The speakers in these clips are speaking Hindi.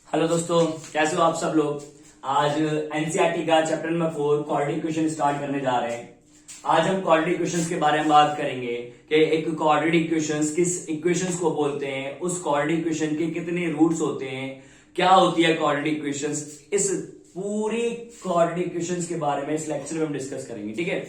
हेलो दोस्तों, कैसे हो आप सब लोग। आज एनसीईआरटी का chapter number 4 quadratic equation start करने जा रहे हैं। आज हम क्वाड्रेटिक इक्वेशंस के बारे में बात करेंगे कि एक क्वाड्रेटिक इक्वेशंस किस इक्वेशंस को बोलते हैं, उस क्वाड्रेटिक इक्वेशन के कितने रूट्स होते हैं, क्या होती है क्वाड्रेटिक इक्वेशंस। इस पूरी क्वाड्रेटिक इक्वेशंस के बारे में इस लेक्चर में हम डिस्कस करेंगे, ठीक है।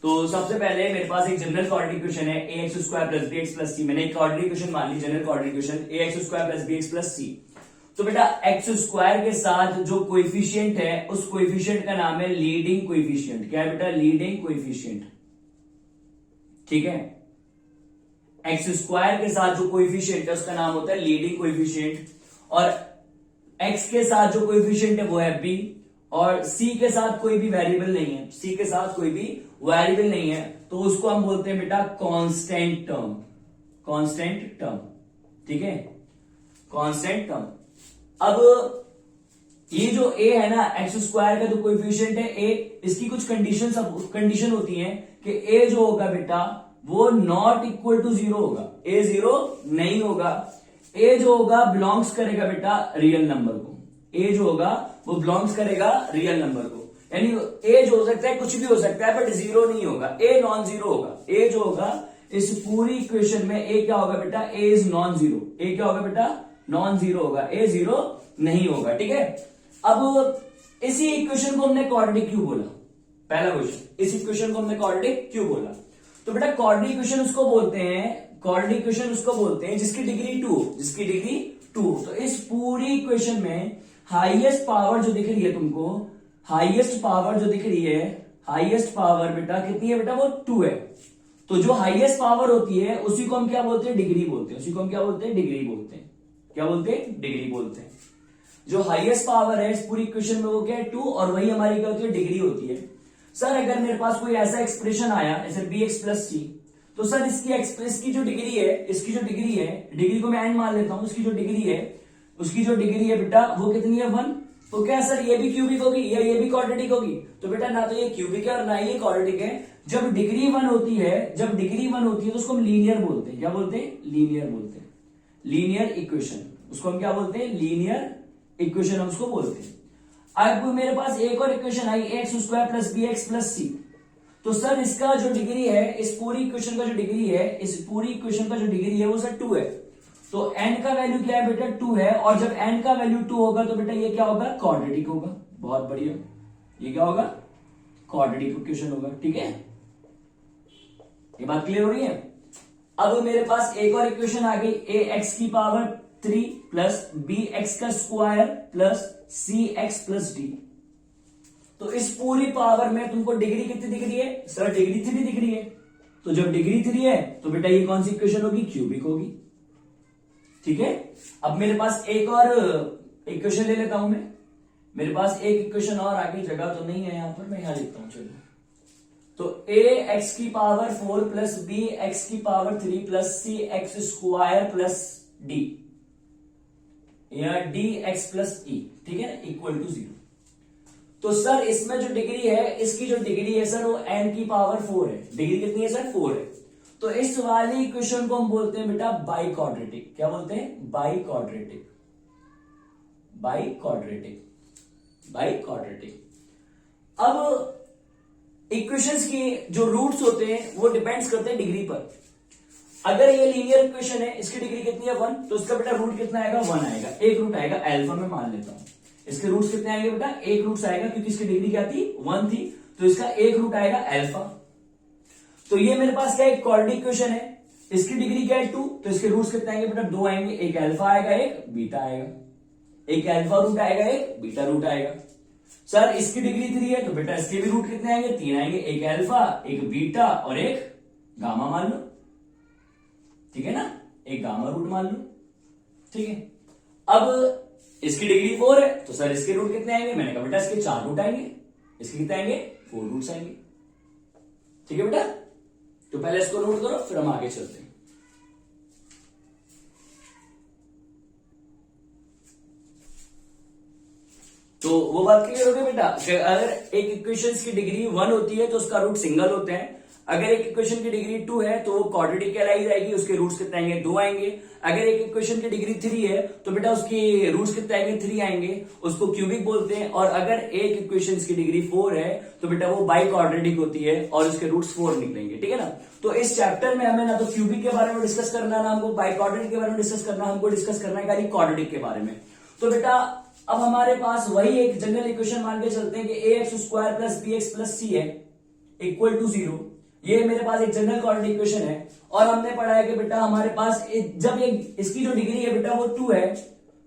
तो सबसे पहले मेरे पास एक जनरल क्वाड्रेटिक इक्वेशन है A X square plus B X plus C. मैंने एक क्वाड्रेटिक इक्वेशन मान ली, general quadratic equation A X square plus B X plus C. तो बेटा एक्स स्क्वायर के साथ जो कोएफिशिएंट है उस कोएफिशिएंट का नाम है लीडिंग कोएफिशिएंट। क्या है बेटा? लीडिंग कोएफिशिएंट, ठीक है। एक्स स्क्वायर के साथ जो कोएफिशिएंट है उसका नाम होता है लीडिंग कोएफिशिएंट, और एक्स के साथ जो कोएफिशिएंट है वो है बी, और सी के साथ कोई भी वेरिएबल नहीं है, सी के साथ कोई भी वेरिएबल नहीं है, तो उसको हम बोलते हैं बेटा कांस्टेंट टर्म। कांस्टेंट टर्म, ठीक है, कांस्टेंट टर्म। अब ये जो a है ना, एक्स स्क्वायर का जो कोएफिशिएंट है a, इसकी कुछ कंडीशन होती हैं कि a जो होगा बेटा वो नॉट इक्वल टू 0 होगा, a 0 नहीं होगा। a जो होगा बिलोंग्स करेगा बेटा रियल नंबर को, a जो होगा वो बिलोंग्स करेगा रियल नंबर को, यानी a जो हो सकता है कुछ भी हो सकता है बट 0 नहीं होगा, a नॉन जीरो होगा। a जो होगा इस पूरी इक्वेशन में a क्या होगा बेटा? a is non zero. a क्या होगा बेटा? नॉन जीरो होगा, a 0 नहीं होगा, ठीक है। अब इसी इक्वेशन को हमने क्वाड्रेटिक क्यों बोला? पहला क्वेश्चन, इस इक्वेशन को हमने क्वाड्रेटिक क्यों बोला? तो बेटा क्वाड्रेटिक इक्वेशन उसको बोलते हैं, क्वाड्रेटिक इक्वेशन उसको बोलते हैं जिसकी डिग्री 2, जिसकी डिग्री 2। तो इस पूरी इक्वेशन में हाईएस्ट पावर जो दिख रही है तुमको, हाईएस्ट पावर जो दिख रही है, हाईएस्ट पावर बेटा कितनी है बेटा? वो 2 है। तो जो हाईएस्ट पावर होती है उसी को हम क्या बोलते हैं? डिग्री बोलते हैं। उसी को हम क्या बोलते हैं? डिग्री बोलते हैं। क्या बोलते हैं? डिग्री बोलते हैं। जो हाईएस्ट पावर है इस पूरी इक्वेशन में वो क्या है? 2, और वही हमारी क्या होती है? डिग्री होती है। सर अगर मेरे पास कोई ऐसा एक्सप्रेशन आया जैसे बी एक्स प्लस सी, तो सर इसकी जो डिग्री है, इसकी जो डिग्री है, डिग्री को मैं एन मान लेता हूं, उसकी जो डिग्री है, उसकी जो डिग्री है बेटा वो कितनी है? 1। तो क्या सर ये भी क्यूबिक होगी या ये भी क्वाड्रेटिक होगी? तो बेटा ना तो ये क्यूबिक है और ना ये क्वाड्रेटिक है। जब डिग्री 1 होती है, जब डिग्री 1 होती है तो उसको हम लीनियर बोलते हैं। क्या बोलते हैं? लीनियर बोलते हैं। लीनियर इक्वेशन, उसको हम क्या बोलते हैं? लीनियर इक्वेशन हम उसको बोलते हैं। अब मेरे पास एक और इक्वेशन आई X square plus B X plus C. तो सर इसका जो डिग्री है, इस पूरी इक्वेशन का जो डिग्री है, इस पूरी इक्वेशन का जो डिग्री है वो सर 2 है। तो n का वैल्यू क्या है बेटा? 2 है, और जब n का वैल्यू 2 होगा तो बेटा ये क्या होगा? क्वाड्रेटिक होगा। बहुत बढ़िया, ये क्या होगा? क्वाड्रेटिक इक्वेशन होगा, ठीक है। ये बात क्लियर हो रही है? अब मेरे पास एक और इक्वेशन आ गई, ए एक्स की पावर 3 प्लस बी एक्स का स्क्वायर प्लस सी एक्स प्लस डी। तो इस पूरी पावर में तुमको डिग्री कितनी दिख रही है? सर डिग्री 3 दिख रही है। तो जब डिग्री 3 है तो बेटा ये कौन सी इक्वेशन होगी? क्यूबिक होगी, ठीक है। अब मेरे पास एक और इक्वेशन ले लेता हूं मैं। मेरे पास एक इक्वेशन और आगे, जगह तो नहीं है यहां पर, मैं यहां लिखता हूं, चलो। तो ए एक्स की पावर 4 प्लस बी एक्स की पावर 3 प्लस सी एक्स स्क्वायर प्लस डी, या डी एक्स प्लस ई, ठीक है, इक्वल टू 0। तो सर इसमें जो डिग्री है, इसकी जो डिग्री है सर वो n की पावर 4 है। डिग्री कितनी है सर? 4 है। तो इस वाली इक्वेशन को हम बोलते हैं बेटा बाई क्वाड्रेटिक। क्या बोलते हैं? By quadratic. By quadratic, by quadratic. अब इक्वेशंस की जो रूट्स होते हैं वो डिपेंड्स करते हैं डिग्री पर। अगर ये लीनियर इक्वेशन है, इसकी डिग्री कितनी है? 1, तो इसका बेटा रूट कितना आएगा? 1 आएगा। एक रूट आएगा अल्फा, में मान लेता हूं। इसके रूट्स कितने आएंगे बेटा? एक रूट्स आएगा, क्योंकि इसकी डिग्री क्या थी? 1 थी, तो इसका एक रूट आएगा अल्फा। तो ये मेरे पास क्या है? क्वाड्रेटिक इक्वेशन है, इसकी डिग्री क्या है? 2, तो इसके रूट्स कितने आएंगे बेटा? 2 आएंगे। एक अल्फा आएगा, एक बीटा आएगा। एक अल्फा रूट आएगा, एक बीटा रूट आएगा। सर इसकी डिग्री 3 है, तो बेटा इसके भी रूट कितने आएंगे? 3 आएंगे। एक अल्फा, एक बीटा और एक गामा मान लो, ठीक है ना, एक गामा रूट मान लो, ठीक है। अब इसकी डिग्री 4 है, तो सर इसके रूट कितने आएंगे? मैंने कहा बेटा इसके 4 रूट आएंगे। इसके कितने आएंगे? 4 रूट्स आएंगे, ठीक है बेटा। तो पहले इसको नोट करो, फिर हम आगे चलते हैं। तो वो बात क्लियर हो गई बेटा कि अगर एक इक्वेशन की डिग्री 1 होती है तो उसका रूट सिंगल होते हैं, अगर एक इक्वेशन की डिग्री 2 है तो वो क्वाड्रेटिक कहलाई जाएगी, उसके रूट्स कितने आएंगे, 2 आएंगे। अगर एक इक्वेशन की डिग्री 3 है तो बेटा उसके रूट्स कितने आएंगे, 3 आएंगे, उसको क्यूबिक बोलते हैं। और अगर एक इक्वेशन की डिग्री 4 है तो बेटा वो बाई क्वाड्रेटिक होती है और उसके रूट्स 4 निकलेंगे, ठीक है ना। तो इस चैप्टर में हमें ना तो क्यूबिक के बारे में डिस्कस करना है, ना हमको बाई क्वाड्रेटिक के बारे में डिस्कस करना, हमको डिस्कस करना है खाली क्वाड्रेटिक के बारे में। तो बेटा अब हमारे पास वही एक जनरल इक्वेशन मान के चलते हैं कि A X square plus B X plus C है इक्वल टू 0। ये मेरे पास एक जनरल क्वाड्रेटिक इक्वेशन है। और हमने पढ़ा है कि बेटा हमारे पास जब ये इसकी जो डिग्री है बेटा वो 2 है,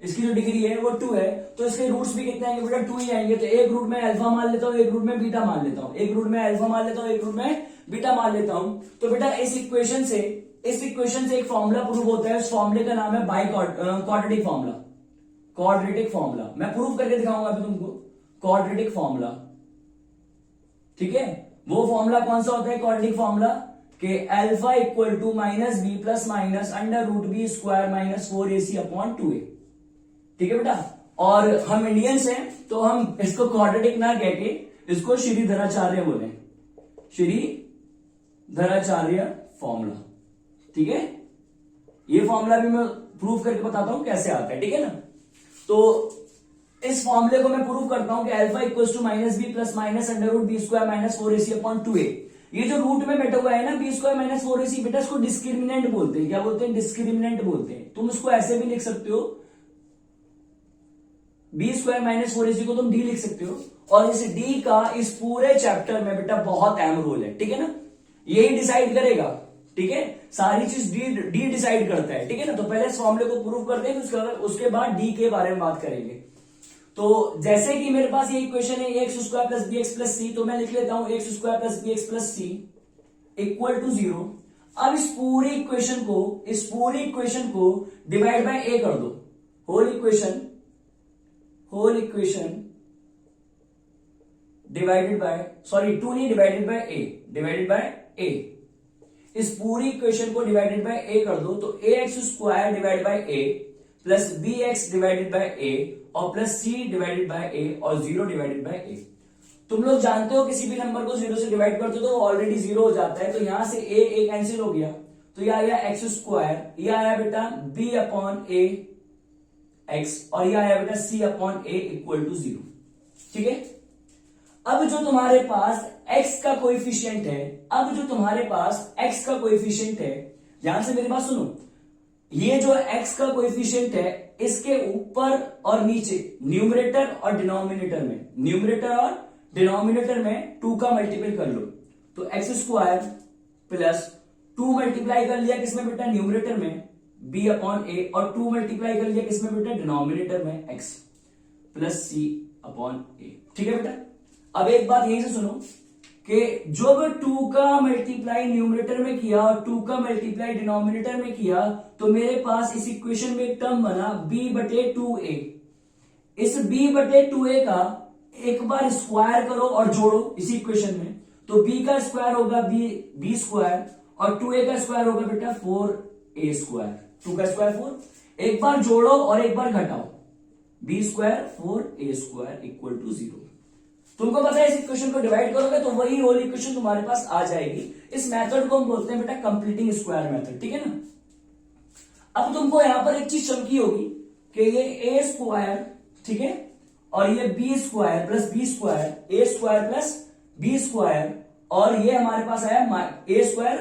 इसकी जो डिग्री है वो 2 है, तो इसके रूट्स भी कितने आएंगे बेटा, 2 ही आएंगे। तो एक रूट में अल्फा मान लेता हूं, एक रूट में बीटा मान लेता हूं, एक रूट में अल्फा मान लेता हूं, एक रूट में बीटा मान लेता हूं। तो बेटा इस इक्वेशन से एक फॉर्मूला प्रूव होता है, उस फॉर्मूले का नाम है by quadratic formula, quadratic formula. मैं प्रूव करके दिखाऊंगा अभी तुमको क्वाड्रेटिक फॉर्मूला, ठीक है। वो फॉर्मूला कौन सा होता है क्वाड्रेटिक फॉर्मूला, कि alpha equal to minus B plus minus under root B square minus 4ac upon 2a, ठीक है बेटा। और हम इंडियंस हैं तो हम इसको क्वाड्रेटिक ना कह के इसको श्रीधराचार्य बोले, श्रीधराचार्य फॉर्मूला, ठीक है। ये फॉर्मूला भी मैं प्रूव करके बताता हूं कैसे आता है, ठीक है ना। तो इस फॉर्मूले को मैं प्रूव करता हूं कि alpha equals to minus B plus minus under root B square minus 4ac upon 2a। ये जो रूट में बैठा हुआ है ना बी स्क्वायर माइनस 4ac, बेटा इसको डिस्क्रिमिनेंट बोलते हैं। क्या बोलते हैं, डिस्क्रिमिनेंट बोलते हैं। तुम इसको ऐसे भी लिख सकते हो, बी स्क्वायर माइनस 4ac को तुम डी लिख सकते हो। और इस डी का इस पूरे चैप्टर में बेटा बहुत अहम रोल है, ठीक है ना। यही डिसाइड करेगा, ठीक है, सारी चीज डी डिसाइड करता है, ठीक है ना। तो पहले इस फॉर्मूले को प्रूव करते हैं, उसके बाद डी के बारे में बात करेंगे। तो जैसे कि मेरे पास ये इक्वेशन है X square plus B X plus C, तो मैं लिख लेता हूं X square plus B X plus C equal to 0। अब इस पूरी इक्वेशन को डिवाइड बाय ए कर दो, whole equation divided by, sorry 2 नहीं, डिवाइडेड बाय ए, इस पूरी इक्वेशन को डिवाइडेड बाय ए कर दो। तो A X square divide by A plus B X divided by A और plus C divided by A और 0 डिवाइडेड बाय ए। तुम लोग जानते हो किसी भी नंबर को 0 से डिवाइड करते हो तो ऑलरेडी 0 हो जाता है। तो यहां से ए कैंसिल हो गया, तो यह आया एक्स स्क्वायर, यह आया बेटा बी अपॉन ए एक्स और यह आया बेटा सी अपॉन ए इक्वल टू 0, ठीक है। अब जो तुम्हारे पास x का कोएफिशिएंट है, ध्यान से मेरी बात सुनो, ये जो x का कोएफिशिएंट है इसके ऊपर और नीचे न्यूमरेटर और डिनोमिनेटर में 2 का मल्टीपल कर लो। तो एक्स स्क्वायर प्लस 2 मल्टीप्लाई कर लिया किसमें बेटा, न्यूमरेटर में b अपॉन ए, और 2 मल्टीप्लाई कर लिया किसमें बेटा, डिनोमिनेटर में x प्लस सी अपॉन ए, ठीक है बेटा। अब एक बात यहीं से सुनो कि जब 2 का मल्टीप्लाई न्यूमरेटर में किया और 2 का मल्टीप्लाई डिनोमिनेटर में किया तो मेरे पास इस इक्वेशन में एक टर्म बना b/2a। इस b/2a का एक बार स्क्वायर करो और जोड़ो इसी इक्वेशन में, तो b का स्क्वायर होगा b स्क्वायर और 2a का स्क्वायर होगा बेटा 4a स्क्वायर, 2 का स्क्वायर 4। एक बार जोड़ो और एक बार घटाओ, b square 4a square equal to 0। तुमको पता है इस इक्वेशन को डिवाइड करोगे तो वही होल इक्वेशन तुम्हारे पास आ जाएगी। इस मेथड को हम बोलते हैं बेटा कंप्लीटिंग स्क्वायर मेथड, ठीक है ना। अब तुमको यहां पर एक चीज चमकी होगी कि ये ए स्क्वायर, ठीक है, और ये B square plus B square, A square plus B square, और ये हमारे पास आया A square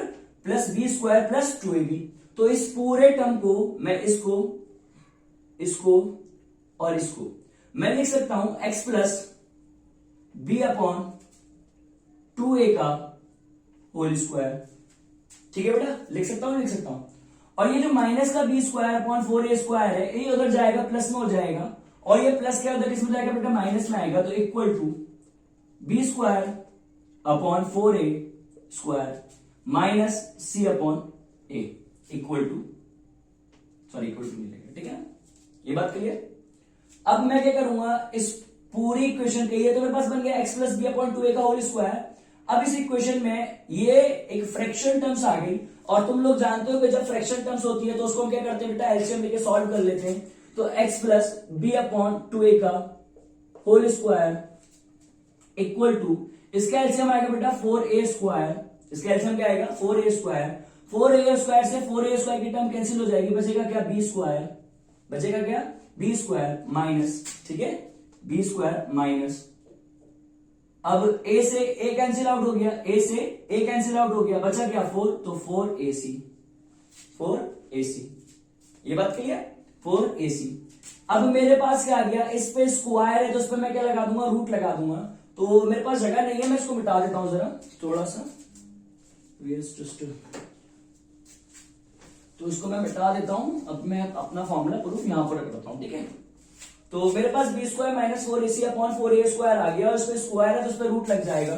plus B square plus 2ab। तो इस पूरे टर्म को मैं इसको और इसको मैं लिख सकता हूं x plus b upon 2a का होल स्क्वायर, ठीक है बेटा, लिख सकता हूं। और ये जो माइनस का b square upon 4a square है ये उधर जाएगा प्लस में हो जाएगा, और ये प्लस क्या उधर किसमें जाएगा बेटा, माइनस में आएगा। तो equal to b square upon 4a square minus c upon a equal to मिलेगा, ठीक है ना। ये बात क्लियर। अब मैं क्या करूंगा, इस पूरी इक्वेशन के, ये तो मेरे पास बन गया x plus B upon 2a का होल स्क्वायर। अब इस इक्वेशन में ये एक फ्रैक्शन टर्म्स आ गई, और तुम लोग जानते हो कि जब फ्रैक्शन टर्म्स होती है तो उसको हम क्या करते हैं बेटा, एलसीएम लेके सॉल्व कर लेते हैं। तो x plus B upon 2a का होल स्क्वायर इक्वल टू, इसका एलसीएम आएगा बेटा 4a स्क्वायर इसका एलसीएम क्या आएगा 4a²। 4a² से 4a² की टर्म कैंसिल हो जाएगी, बचेगा क्या b², बचेगा क्या b² माइनस, ठीक है b² माइनस, अब a से a कैंसिल आउट हो गया, a से a कैंसिल आउट हो गया, बचा क्या 4, तो 4ac, ये बात क्लियर, 4ac। अब मेरे पास क्या आ गया, इस पे स्क्वायर है तो इस पे मैं क्या लगा दूंगा, रूट लगा दूंगा, तो मेरे पास जगह नहीं है, मैं इसको मिटा देता हूं जरा थोड़ा सा, तो इसको मैं मिटा देता हूं। अब मैं अपना फॉर्मूला प्रूफ यहां पर रख देता हूं, ठीक है। तो मेरे पास b² minus 4ac upon 4a² आ गया, और इस पे स्क्वायर है तो इस पे रूट लग जाएगा,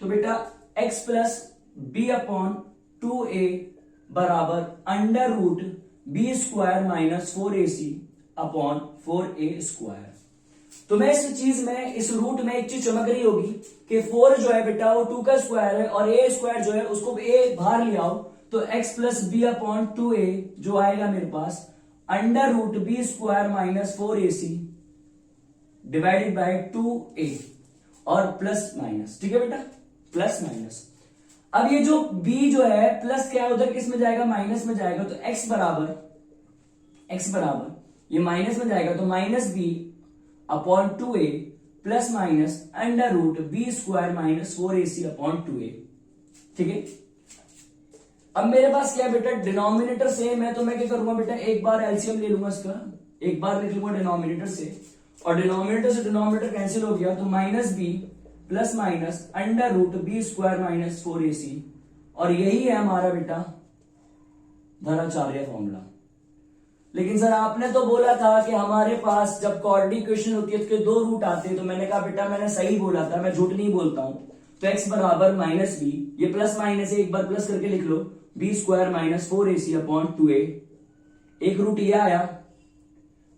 तो बेटा x plus b upon 2a बराबर under root b² minus 4ac upon 4a²। तो मैं इस चीज में, इस रूट में एक चीज चमक रही होगी कि 4 जो है बेटा वो 2 का स्क्वायर है, और a² जो है उसको a बाहर ले आओ, तो x plus b upon 2a जो आएगा मेरे पास under root b² minus 4ac divided by 2a और प्लस माइनस, ठीक है बेटा, प्लस माइनस। अब ये जो b जो है प्लस क्या है, उधर किस में जाएगा, माइनस में जाएगा, तो x बराबर ये माइनस में जाएगा, तो minus b upon 2a plus minus under root b² minus 4ac upon 2a, ठीक है। अब मेरे पास क्या है बेटा, डिनोमिनेटर सेम है, तो मैं क्या करूंगा बेटा, एक बार एलसीएम ले लूंगा इसका, एक बार लिख लूंगा डिनोमिनेटर से, और डिनोमिनेटर से डिनोमिनेटर कैंसिल हो गया, तो minus b plus minus under root b² minus 4ac, और यही है हमारा बेटा धराचार्य फॉर्मूला। लेकिन सर आपने तो बोला था कि हमारे पास जब क्वाड्रेटिक इक्वेशन होती है उसके 2 रूट आते हैं, तो मैंने कहा बेटा मैंने सही बोला था, मैं झूठ नहीं बोलता हूं। तो x बराबर माइनस b, ये प्लस माइनस है, एक बार प्लस करके लिख लो, b² minus 4ac upon 2a, एक रूट ये आया,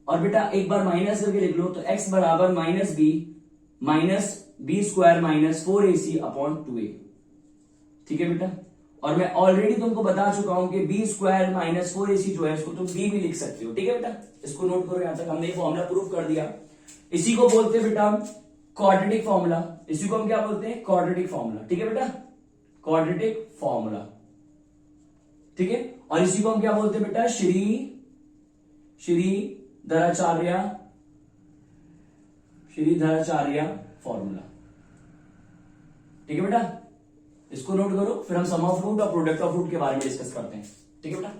और बेटा एक बार माइनस करके लिख लो, तो x बराबर minus b² minus 4ac upon 2a, ठीक है बेटा। और मैं ऑलरेडी तुमको बता चुका हूं कि b² माइनस 4ac जो है इसको तुम b भी लिख सकते हो, ठीक है बेटा, इसको नोट करो, यहां तक हमने ये फॉर्मूला प्रूव कर दिया। इसी को बोलते हैं बेटा क्वाड्रेटिक फॉर्मूला, इसी को हम क्या बोलते हैं, क्वाड्रेटिक फॉर्मूला, ठीक है बेटा, क्वाड्रेटिक फॉर्मूला, ठीक है। और इसी को हम क्या बोलते हैं बेटा, श्री धराचार्य फॉर्मूला, ठीक है बेटा। इसको नोट करो, फिर हम सम ऑफ रूट और प्रोडक्ट ऑफ रूट के बारे में डिस्कस करते हैं, ठीक है बेटा।